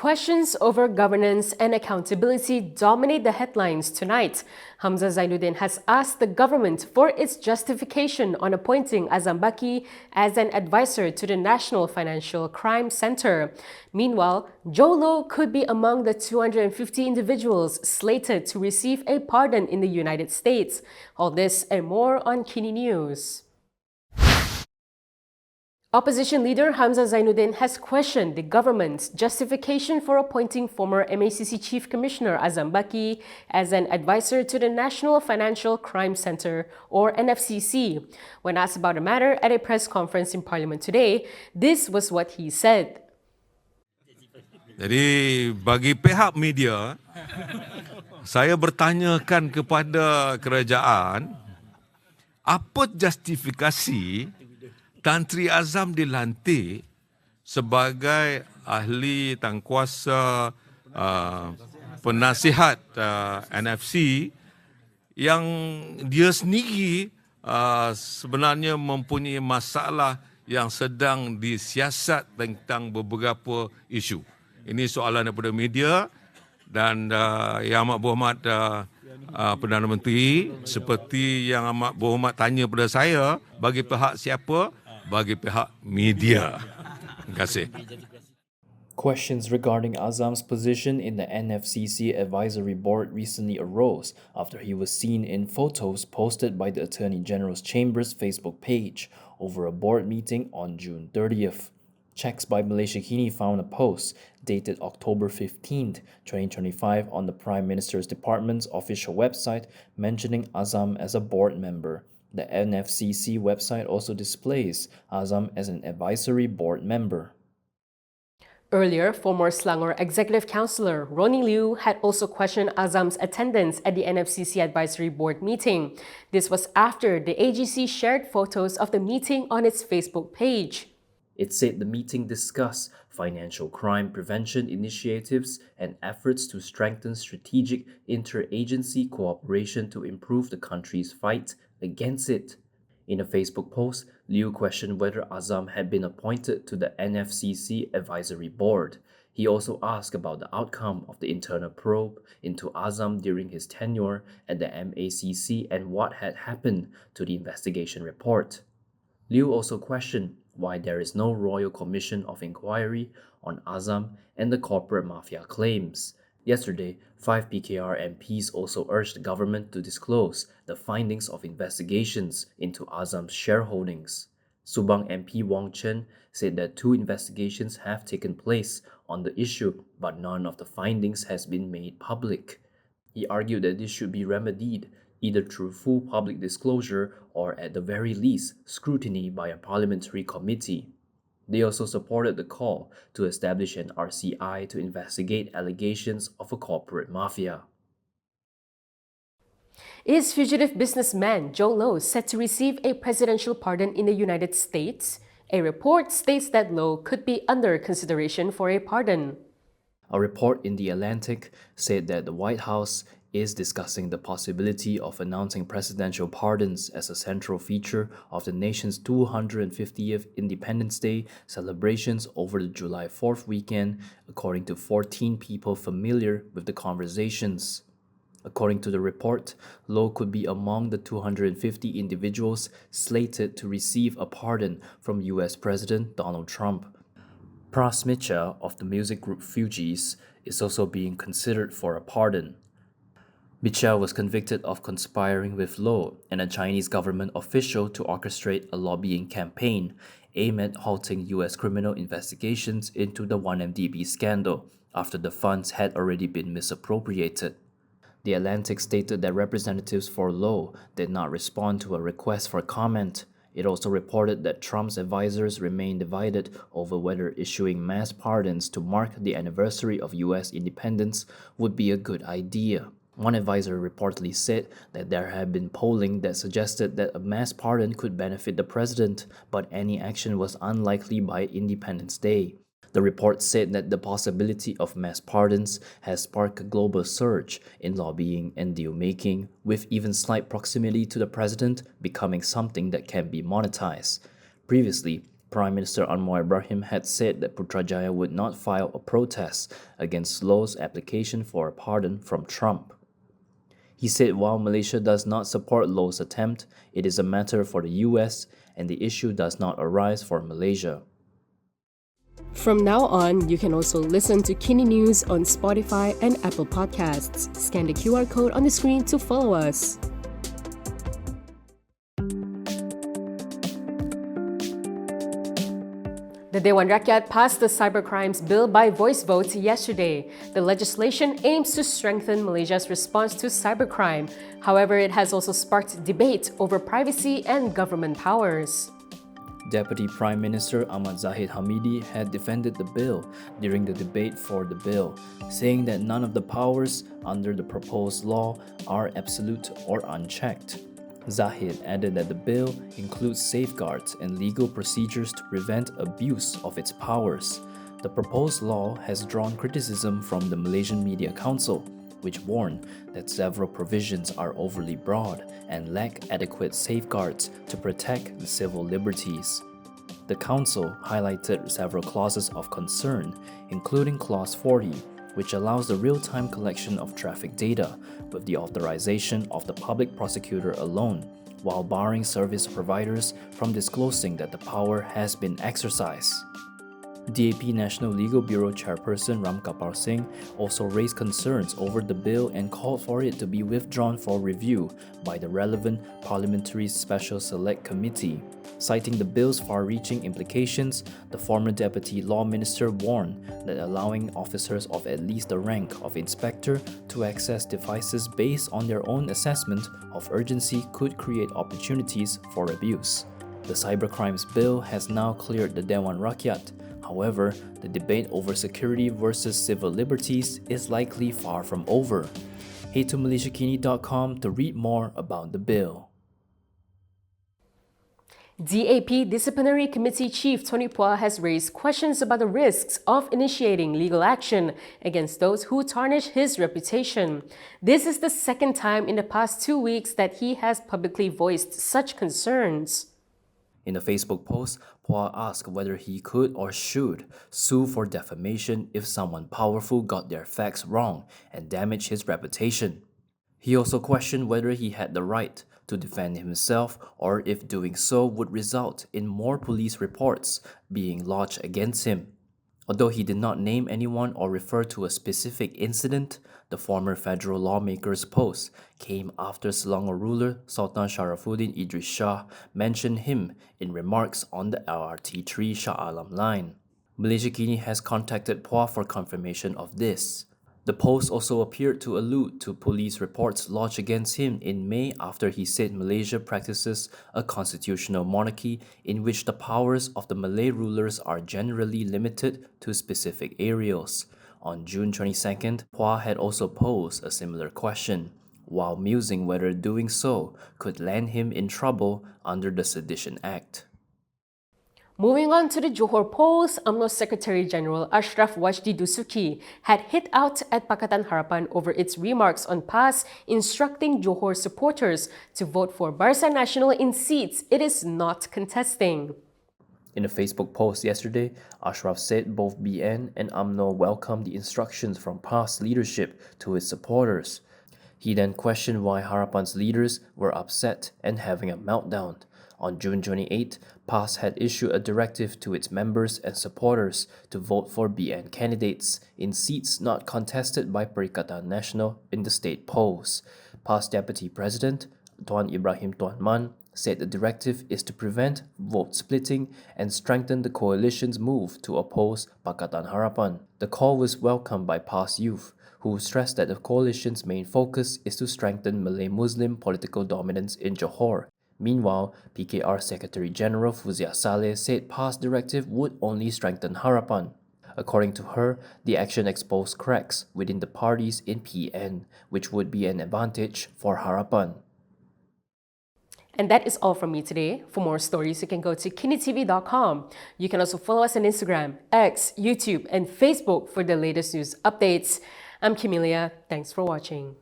questions over governance and accountability dominate the headlines tonight. Hamzah Zainudin has asked the government for its justification on appointing Azam Baki as an advisor to the National Financial Crime Center. Meanwhile, Jho Low could be among the 250 individuals slated to receive a pardon in the United States. All this and more on KiniNews. Opposition leader Hamzah Zainudin has questioned the government's justification for appointing former MACC Chief Commissioner Azam Baki as an advisor to the National Financial Crime Center, or NFCC. When asked about the matter at a press conference in Parliament today, this was what he said. Jadi bagi pihak media, saya bertanyakan kepada kerajaan, apa justifikasi Tan Sri Azam dilantik sebagai ahli tangkuasa penasihat NFC yang dia sendiri sebenarnya mempunyai masalah yang sedang disiasat tentang beberapa isu. Ini soalan daripada media dan Yang Amat Berhormat Perdana Menteri, seperti Yang Amat Berhormat tanya pada saya, bagi pihak siapa? Bagi pihak media. Terima kasih. Questions regarding Azam's position in the NFCC advisory board recently arose after he was seen in photos posted by the Attorney General's Chamber's Facebook page over a board meeting on June 30th. Checks by Malaysia Kini found a post dated October 15th, 2025 on the Prime Minister's Department's official website mentioning Azam as a board member. The NFCC website also displays Azam as an advisory board member. Earlier, former Selangor Executive Councillor Ronnie Liu had also questioned Azam's attendance at the NFCC Advisory Board meeting. This was after the AGC shared photos of the meeting on its Facebook page. It said the meeting discussed financial crime prevention initiatives and efforts to strengthen strategic interagency cooperation to improve the country's fight against it. In a Facebook post, Liu questioned whether Azam had been appointed to the NFCC Advisory Board. He also asked about the outcome of the internal probe into Azam during his tenure at the MACC and what had happened to the investigation report. Liu also questioned why there is no Royal Commission of Inquiry on Azam and the corporate mafia claims. Yesterday, 5 PKR MPs also urged the government to disclose the findings of investigations into Azam's shareholdings. Subang MP Wong Chen said that 2 investigations have taken place on the issue, but none of the findings has been made public. He argued that this should be remedied either through full public disclosure or at the very least scrutiny by a parliamentary committee. They also supported the call to establish an RCI to investigate allegations of a corporate mafia. Is fugitive businessman Jho Low set to receive a presidential pardon in the United States? A report states that Low could be under consideration for a pardon. A report in The Atlantic said that the White House is discussing the possibility of announcing presidential pardons as a central feature of the nation's 250th Independence Day celebrations over the July 4th weekend, according to 14 people familiar with the conversations. According to the report, Low could be among the 250 individuals slated to receive a pardon from US President Donald Trump. Pras Mitchell of the music group Fugees is also being considered for a pardon. Mitchell was convicted of conspiring with Low and a Chinese government official to orchestrate a lobbying campaign aimed at halting US criminal investigations into the 1MDB scandal after the funds had already been misappropriated. The Atlantic stated that representatives for Low did not respond to a request for comment. It also reported that Trump's advisors remain divided over whether issuing mass pardons to mark the anniversary of US independence would be a good idea. One advisor reportedly said that there had been polling that suggested that a mass pardon could benefit the president, but any action was unlikely by Independence Day. The report said that the possibility of mass pardons has sparked a global surge in lobbying and deal-making, with even slight proximity to the president becoming something that can be monetized. Previously, Prime Minister Anwar Ibrahim had said that Putrajaya would not file a protest against Low's application for a pardon from Trump. He said while Malaysia does not support Low's attempt, it is a matter for the US and the issue does not arise for Malaysia. From now on, you can also listen to KiniNews on Spotify and Apple Podcasts. Scan the QR code on the screen to follow us. The Dewan Rakyat passed the cybercrimes bill by voice vote yesterday. The legislation aims to strengthen Malaysia's response to cybercrime. However, it has also sparked debate over privacy and government powers. Deputy Prime Minister Ahmad Zahid Hamidi had defended the bill during the debate for the bill, saying that none of the powers under the proposed law are absolute or unchecked. Zahid added that the bill includes safeguards and legal procedures to prevent abuse of its powers. The proposed law has drawn criticism from the Malaysian Media Council, which warned that several provisions are overly broad and lack adequate safeguards to protect the civil liberties. The Council highlighted several clauses of concern, including Clause 40, which allows the real-time collection of traffic data with the authorization of the public prosecutor alone, while barring service providers from disclosing that the power has been exercised. DAP National Legal Bureau Chairperson Ram Kapar Singh also raised concerns over the bill and called for it to be withdrawn for review by the relevant Parliamentary Special Select Committee. Citing the bill's far-reaching implications, the former Deputy Law Minister warned that allowing officers of at least the rank of inspector to access devices based on their own assessment of urgency could create opportunities for abuse. The cybercrimes bill has now cleared the Dewan Rakyat. However, the debate over security versus civil liberties is likely far from over. Head to MalaysiaKini.com to read more about the bill. DAP Disciplinary Committee Chief Tony Phua has raised questions about the risks of initiating legal action against those who tarnish his reputation. This is the second time in the past 2 weeks that he has publicly voiced such concerns. In a Facebook post, Phua asked whether he could or should sue for defamation if someone powerful got their facts wrong and damaged his reputation. He also questioned whether he had the right to defend himself or if doing so would result in more police reports being lodged against him. Although he did not name anyone or refer to a specific incident, the former federal lawmaker's post came after Selangor ruler Sultan Sharafuddin Idris Shah mentioned him in remarks on the LRT3 Shah Alam line. Malaysia Kini has contacted Phua for confirmation of this. The post also appeared to allude to police reports lodged against him in May after he said Malaysia practices a constitutional monarchy in which the powers of the Malay rulers are generally limited to specific areas. On June 22nd, Phua had also posed a similar question, while musing whether doing so could land him in trouble under the Sedition Act. Moving on to the Johor polls, UMNO Secretary-General Ashraf Wajdi Dusuki had hit out at Pakatan Harapan over its remarks on PAS instructing Johor supporters to vote for Barisan Nasional in seats it is not contesting. In a Facebook post yesterday, Ashraf said both BN and UMNO welcomed the instructions from PAS leadership to its supporters. He then questioned why Harapan's leaders were upset and having a meltdown. On June 28, PAS had issued a directive to its members and supporters to vote for BN candidates in seats not contested by Perikatan Nasional in the state polls. PAS Deputy President Tuan Ibrahim Tuan Man said the directive is to prevent vote splitting and strengthen the coalition's move to oppose Pakatan Harapan. The call was welcomed by PAS youth, who stressed that the coalition's main focus is to strengthen Malay-Muslim political dominance in Johor. Meanwhile, PKR Secretary-General Fuzia Saleh said PAS directive would only strengthen Harapan. According to her, the action exposed cracks within the parties in PN, which would be an advantage for Harapan. And that is all from me today. For more stories, you can go to Kinitv.com. You can also follow us on Instagram, X, YouTube, and Facebook for the latest news updates. I'm Camelia. Thanks for watching.